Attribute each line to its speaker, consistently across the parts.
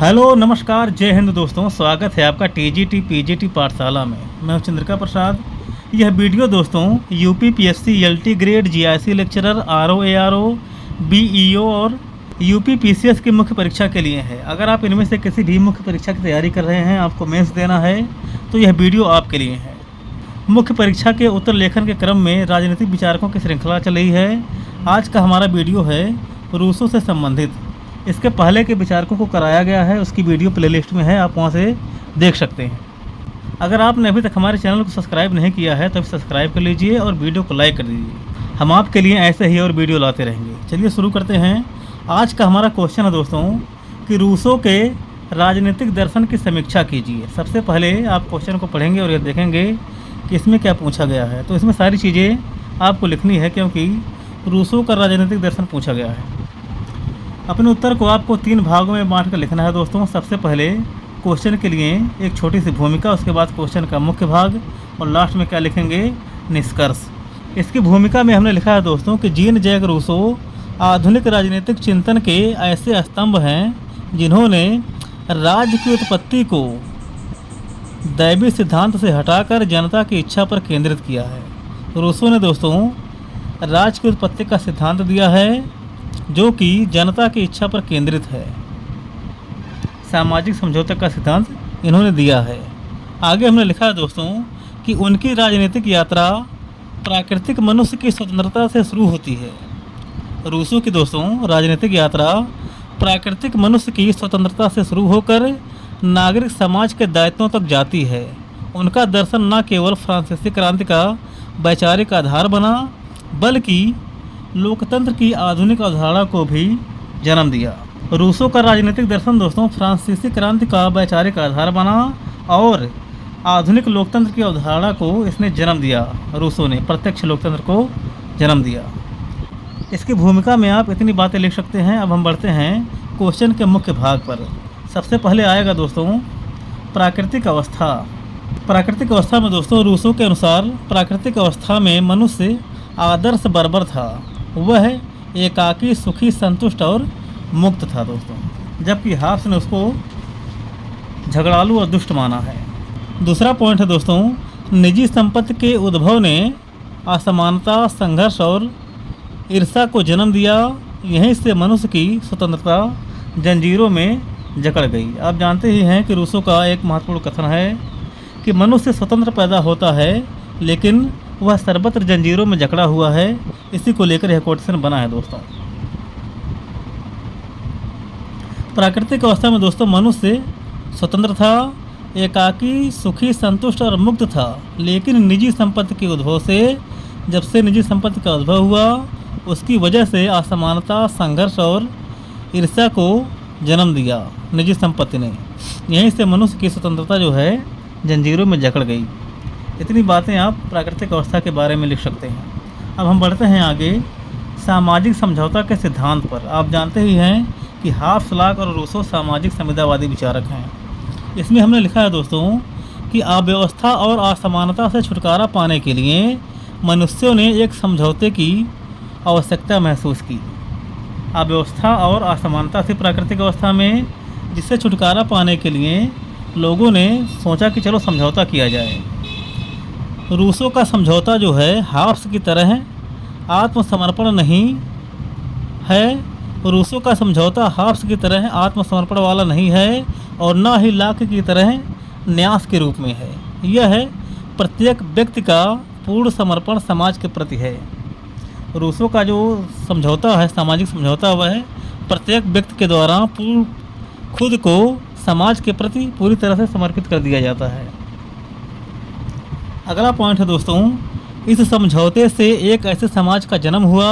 Speaker 1: Hello नमस्कार जय हिंद दोस्तों, स्वागत है आपका टीजीटी पीजीटी पाठशाला में। मैं हूं चंद्रिका प्रसाद। यह वीडियो दोस्तों UP PSC LT grade GIC lecturer RO ARO BEO और यूपी पीसीएस की मुख्य परीक्षा के लिए है। अगर आप इनमें से किसी भी मुख्य परीक्षा की तैयारी कर रहे हैं, आपको मेंस देना है, तो यह वीडियो आपके लिए है। मुख्य परीक्षा के उत्तर लेखन के क्रम में राजनीतिक विचारकों की श्रृंखला चल रही है। आज का हमारा वीडियो है रूसों से संबंधित। इसके पहले के विचारकों को कराया गया है, उसकी वीडियो प्लेलिस्ट में है, आप वहां से देख सकते हैं। अगर आपने अभी तक हमारे चैनल को सब्सक्राइब नहीं किया है तो सब्सक्राइब कर लीजिए और वीडियो को लाइक कर दीजिए। हम आपके लिए ऐसे ही और वीडियो लाते रहेंगे। चलिए शुरू करते हैं। आज का हमारा क्वेश्चन है दोस्तों कि रूसों के राजनीतिक दर्शन की समीक्षा कीजिए। सबसे पहले आप क्वेश्चन को पढ़ेंगे और ये देखेंगे कि इसमें क्या पूछा गया है। तो इसमें सारी चीज़ें आपको लिखनी है, क्योंकि रूसों का राजनीतिक दर्शन पूछा गया है। अपने उत्तर को आपको 3 भागों में बांट कर लिखना है दोस्तों। सबसे पहले क्वेश्चन के लिए एक छोटी सी भूमिका, उसके बाद क्वेश्चन का मुख्य भाग और लास्ट में क्या लिखेंगे, निष्कर्ष। इसकी भूमिका में हमने लिखा है दोस्तों कि जीन जैक रूसो आधुनिक राजनीतिक चिंतन के ऐसे स्तंभ हैं जिन्होंने राज्य की उत्पत्ति को दैवी सिद्धांत से हटाकर जनता की इच्छा पर केंद्रित किया है। रूसो ने दोस्तों राज्य की उत्पत्ति का सिद्धांत दिया है जो कि जनता की इच्छा पर केंद्रित है। सामाजिक समझौते का सिद्धांत इन्होंने दिया है। आगे हमने लिखा है दोस्तों कि उनकी राजनीतिक यात्रा प्राकृतिक मनुष्य की स्वतंत्रता से शुरू होती है। रूसों की दोस्तों राजनीतिक यात्रा प्राकृतिक मनुष्य की स्वतंत्रता से शुरू होकर नागरिक समाज के दायित्वों तक जाती है। उनका दर्शन न केवल फ्रांसीसी क्रांति का वैचारिक आधार बना, बल्कि लोकतंत्र की आधुनिक अवधारणा को भी जन्म दिया। रूसों का राजनीतिक दर्शन दोस्तों फ्रांसीसी क्रांति का वैचारिक आधार बना और आधुनिक लोकतंत्र की अवधारणा को इसने जन्म दिया। रूसों ने प्रत्यक्ष लोकतंत्र को जन्म दिया। इसकी भूमिका में आप इतनी बातें लिख सकते हैं। अब हम बढ़ते हैं क्वेश्चन के मुख्य भाग पर। सबसे पहले आएगा दोस्तों प्राकृतिक अवस्था। प्राकृतिक अवस्था में दोस्तों रूसों के अनुसार प्राकृतिक अवस्था में मनुष्य आदर्श बर्बर था। वह एकाकी, सुखी, संतुष्ट और मुक्त था दोस्तों, जबकि हाफ्स ने उसको झगड़ालू और दुष्ट माना है। दूसरा पॉइंट है दोस्तों निजी संपत्ति के उद्भव ने असमानता, संघर्ष और ईर्ष्या को जन्म दिया। यहीं से मनुष्य की स्वतंत्रता जंजीरों में जकड़ गई। आप जानते ही हैं कि रूसों का एक महत्वपूर्ण कथन है कि मनुष्य स्वतंत्र पैदा होता है लेकिन वह सर्वत्र जंजीरों में जकड़ा हुआ है। इसी को लेकर यह कोटेशन बना है दोस्तों। प्राकृतिक अवस्था में दोस्तों मनुष्य स्वतंत्र था, एकाकी, सुखी, संतुष्ट और मुक्त था, लेकिन निजी संपत्ति के उद्भव से, जब से निजी संपत्ति का उद्भव हुआ, उसकी वजह से असमानता, संघर्ष और ईर्ष्या को जन्म दिया निजी संपत्ति ने। यहीं से मनुष्य की स्वतंत्रता जो है जंजीरों में जकड़ गई। इतनी बातें आप प्राकृतिक अवस्था के बारे में लिख सकते हैं। अब हम बढ़ते हैं आगे सामाजिक समझौता के सिद्धांत पर। आप जानते ही हैं कि हाफ्स, लॉक और रूसो सामाजिक संविदावादी विचारक हैं। इसमें हमने लिखा है दोस्तों कि अव्यवस्था और असमानता से छुटकारा पाने के लिए मनुष्यों ने एक समझौते की आवश्यकता महसूस की। अव्यवस्था और असमानता से प्राकृतिक अवस्था में जिससे छुटकारा पाने के लिए लोगों ने सोचा कि चलो समझौता किया जाए। रूसों का समझौता जो है हाफ्स की तरह आत्मसमर्पण नहीं है। रूसों का समझौता हाफ्स की तरह आत्मसमर्पण वाला नहीं है और न ही लॉक की तरह न्यास के रूप में है। यह है प्रत्येक व्यक्ति का पूर्ण समर्पण समाज के प्रति है। रूसों का जो समझौता है, सामाजिक समझौता, वह है प्रत्येक व्यक्ति के द्वारा खुद को समाज के प्रति पूरी तरह से समर्पित कर दिया जाता है। अगला पॉइंट है दोस्तों इस समझौते से एक ऐसे समाज का जन्म हुआ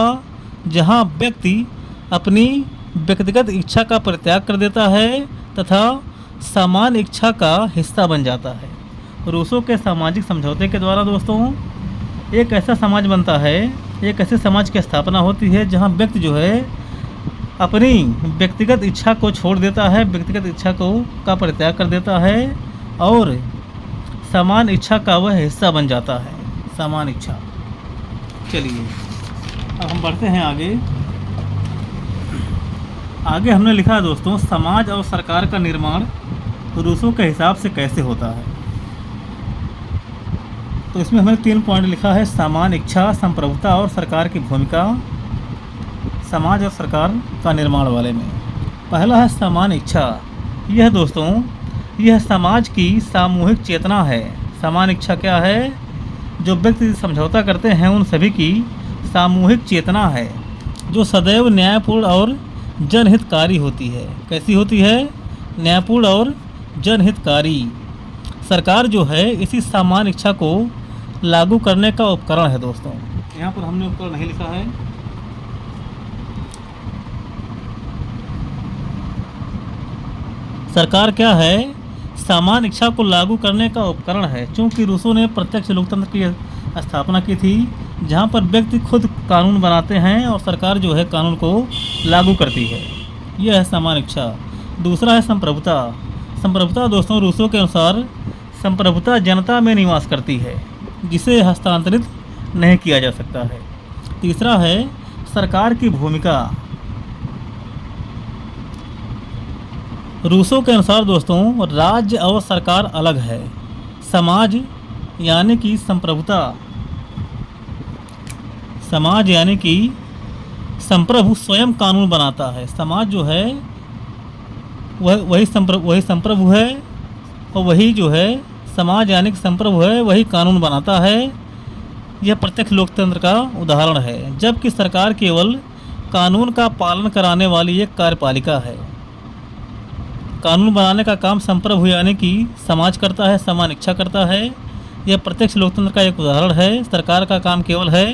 Speaker 1: जहां व्यक्ति अपनी व्यक्तिगत इच्छा का परित्याग कर देता है तथा समान इच्छा का हिस्सा बन जाता है। रूसों के सामाजिक समझौते के द्वारा दोस्तों एक ऐसा समाज बनता है, एक ऐसे समाज की स्थापना होती है जहां व्यक्ति जो है अपनी व्यक्तिगत इच्छा को छोड़ देता है, व्यक्तिगत इच्छा का परित्याग कर देता है और समान इच्छा का वह हिस्सा बन जाता है। समान इच्छा। चलिए अब हम बढ़ते हैं आगे। आगे हमने लिखा है दोस्तों, समाज और सरकार का निर्माण रूसों के हिसाब से कैसे होता है। तो इसमें हमने 3 पॉइंट लिखा है, समान इच्छा, संप्रभुता और सरकार की भूमिका समाज और सरकार का निर्माण वाले में। पहला है समान इच्छा। यह दोस्तों, यह समाज की सामूहिक चेतना है। समान इच्छा क्या है? जो व्यक्ति समझौता करते हैं उन सभी की सामूहिक चेतना है, जो सदैव न्यायपूर्ण और जनहितकारी होती है। कैसी होती है? न्यायपूर्ण और जनहितकारी। सरकार जो है इसी समान इच्छा को लागू करने का उपकरण है दोस्तों। यहाँ पर हमने उपकरण नहीं लिखा है। सरकार क्या है? समान इच्छा को लागू करने का उपकरण है। चूँकि रूसों ने प्रत्यक्ष लोकतंत्र की स्थापना की थी, जहाँ पर व्यक्ति खुद कानून बनाते हैं और सरकार जो है कानून को लागू करती है। यह है समान इच्छा। दूसरा है संप्रभुता। संप्रभुता दोस्तों, रूसों के अनुसार संप्रभुता जनता में निवास करती है, जिसे हस्तांतरित नहीं किया जा सकता है। तीसरा है सरकार की भूमिका। रूसों के अनुसार दोस्तों, राज्य और सरकार अलग है। समाज यानी कि संप्रभुता, समाज यानी कि संप्रभु स्वयं कानून बनाता है। समाज जो है वही संप्रभु है, और वही जो है समाज यानी कि संप्रभु है, वही कानून बनाता है। यह प्रत्यक्ष लोकतंत्र का उदाहरण है। जबकि सरकार केवल कानून का पालन कराने वाली एक कार्यपालिका है। कानून बनाने का काम संप्रभु यानी कि समाज करता है, समान इच्छा करता है। यह प्रत्यक्ष लोकतंत्र का एक उदाहरण है। सरकार का काम केवल है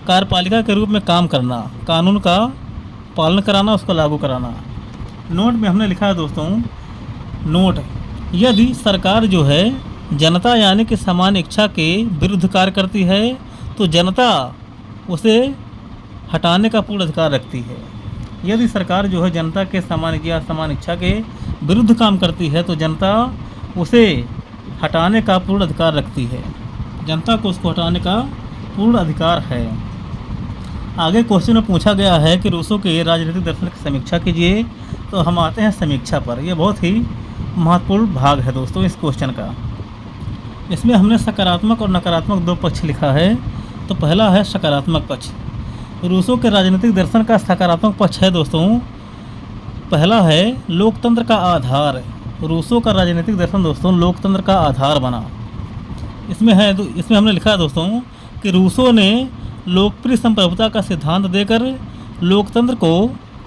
Speaker 1: कार्यपालिका के रूप में काम करना, कानून का पालन कराना, उसको लागू कराना। नोट में हमने लिखा है दोस्तों, नोट, यदि सरकार जो है जनता यानी कि समान इच्छा के विरुद्ध कार्य करती है तो जनता उसे हटाने का पूर्ण अधिकार रखती है। यदि सरकार जो है जनता के समान इच्छा के विरुद्ध काम करती है तो जनता उसे हटाने का पूर्ण अधिकार रखती है। जनता को उसको हटाने का पूर्ण अधिकार है। आगे क्वेश्चन में पूछा गया है कि रूसों के राजनीतिक दर्शन की समीक्षा कीजिए। तो हम आते हैं समीक्षा पर। यह बहुत ही महत्वपूर्ण भाग है दोस्तों इस क्वेश्चन का। इसमें हमने सकारात्मक और नकारात्मक 2 पक्ष लिखा है। तो पहला है सकारात्मक पक्ष। रूसों के राजनीतिक दर्शन का सकारात्मक पक्ष है दोस्तों, पहला है लोकतंत्र का आधार। रूसों का राजनीतिक दर्शन दोस्तों लोकतंत्र का आधार बना। इसमें हमने लिखा है दोस्तों कि रूसों ने लोकप्रिय संप्रभुता का सिद्धांत देकर लोकतंत्र को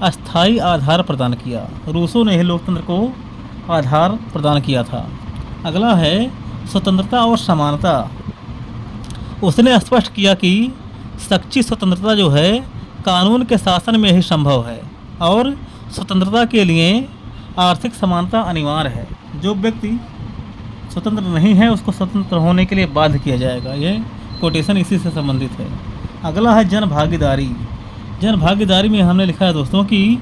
Speaker 1: अस्थायी आधार प्रदान किया। रूसों ने ही लोकतंत्र को आधार प्रदान किया था। अगला है स्वतंत्रता और समानता। उसने स्पष्ट किया कि सच्ची स्वतंत्रता जो है कानून के शासन में ही संभव है और स्वतंत्रता के लिए आर्थिक समानता अनिवार्य है। जो व्यक्ति स्वतंत्र नहीं है उसको स्वतंत्र होने के लिए बाध्य किया जाएगा। ये कोटेशन इसी से संबंधित है। अगला है जन भागीदारी। जन भागीदारी में हमने लिखा है दोस्तों कि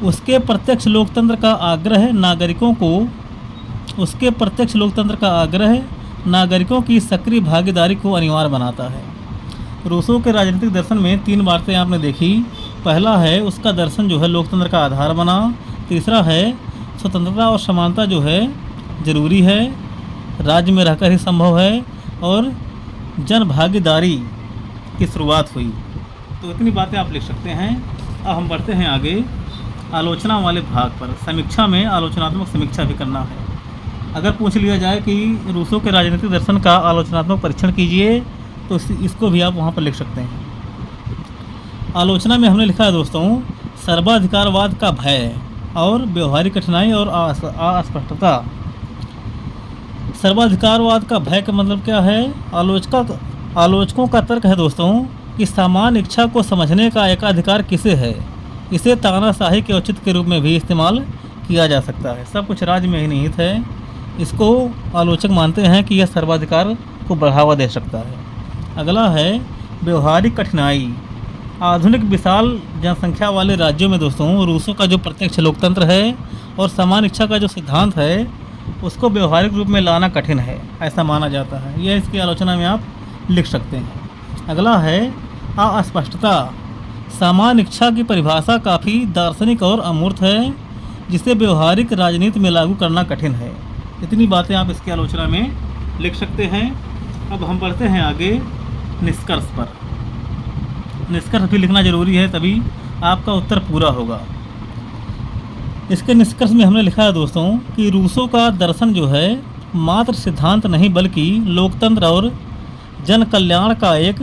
Speaker 1: उसके प्रत्यक्ष लोकतंत्र का आग्रह नागरिकों की सक्रिय भागीदारी को अनिवार्य बनाता है। रूसों के राजनीतिक दर्शन में 3 बातें आपने देखी। पहला है उसका दर्शन जो है लोकतंत्र का आधार बना। तीसरा है स्वतंत्रता और समानता जो है जरूरी है, राज्य में रहकर ही संभव है, और जन भागीदारी की शुरुआत हुई। तो इतनी बातें आप लिख सकते हैं। अब हम बढ़ते हैं आगे आलोचना वाले भाग पर। समीक्षा में आलोचनात्मक समीक्षा भी करना है। अगर पूछ लिया जाए कि रूसों के राजनीतिक दर्शन का आलोचनात्मक परीक्षण कीजिए तो इसको भी आप वहाँ पर लिख सकते हैं। आलोचना में हमने लिखा है दोस्तों सर्वाधिकारवाद का भय और व्यवहारिक कठिनाई और अस्पष्टता। सर्वाधिकारवाद का भय का मतलब क्या है? आलोचकों का तर्क है दोस्तों कि समान इच्छा को समझने का एकाधिकार किसे है। इसे तानाशाही के औचित्य के रूप में भी इस्तेमाल किया जा सकता है। सब कुछ राज्य में ही निहित है। इसको आलोचक मानते हैं कि यह सर्वाधिकार को बढ़ावा दे सकता है। अगला है व्यवहारिक कठिनाई। आधुनिक विशाल जनसंख्या वाले राज्यों में दोस्तों रूसों का जो प्रत्यक्ष लोकतंत्र है और समान इच्छा का जो सिद्धांत है उसको व्यवहारिक रूप में लाना कठिन है, ऐसा माना जाता है। यह इसकी आलोचना में आप लिख सकते हैं। अगला है अस्पष्टता। सामान्य इच्छा की परिभाषा काफ़ी दार्शनिक और अमूर्त है, जिसे व्यवहारिक राजनीति में लागू करना कठिन है। इतनी बातें आप इसकी आलोचना में लिख सकते हैं। अब हम बढ़ते हैं आगे निष्कर्ष पर। निष्कर्ष भी लिखना ज़रूरी है, तभी आपका उत्तर पूरा होगा। इसके निष्कर्ष में हमने लिखा है दोस्तों कि रूसो का दर्शन जो है मात्र सिद्धांत नहीं बल्कि लोकतंत्र और जन कल्याण का एक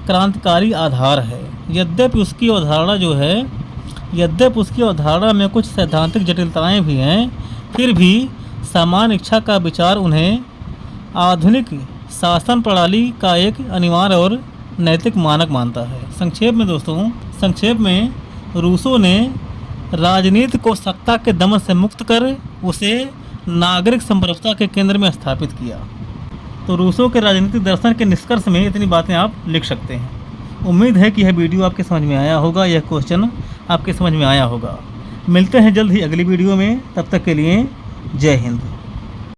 Speaker 1: क्रांतिकारी आधार है। यद्यपि उसकी अवधारणा में कुछ सैद्धांतिक जटिलताएं भी हैं, फिर भी सामान्य इच्छा का विचार उन्हें आधुनिक शासन प्रणाली का एक अनिवार्य और नैतिक मानक मानता है। संक्षेप में रूसो ने राजनीति को सत्ता के दमन से मुक्त कर उसे नागरिक संप्रभुता के केंद्र में स्थापित किया। तो रूसो के राजनीतिक दर्शन के निष्कर्ष में इतनी बातें आप लिख सकते हैं। उम्मीद है कि यह वीडियो आपके समझ में आया होगा, यह क्वेश्चन आपके समझ में आया होगा। मिलते हैं जल्द ही अगली वीडियो में, तब तक के लिए जय हिंद।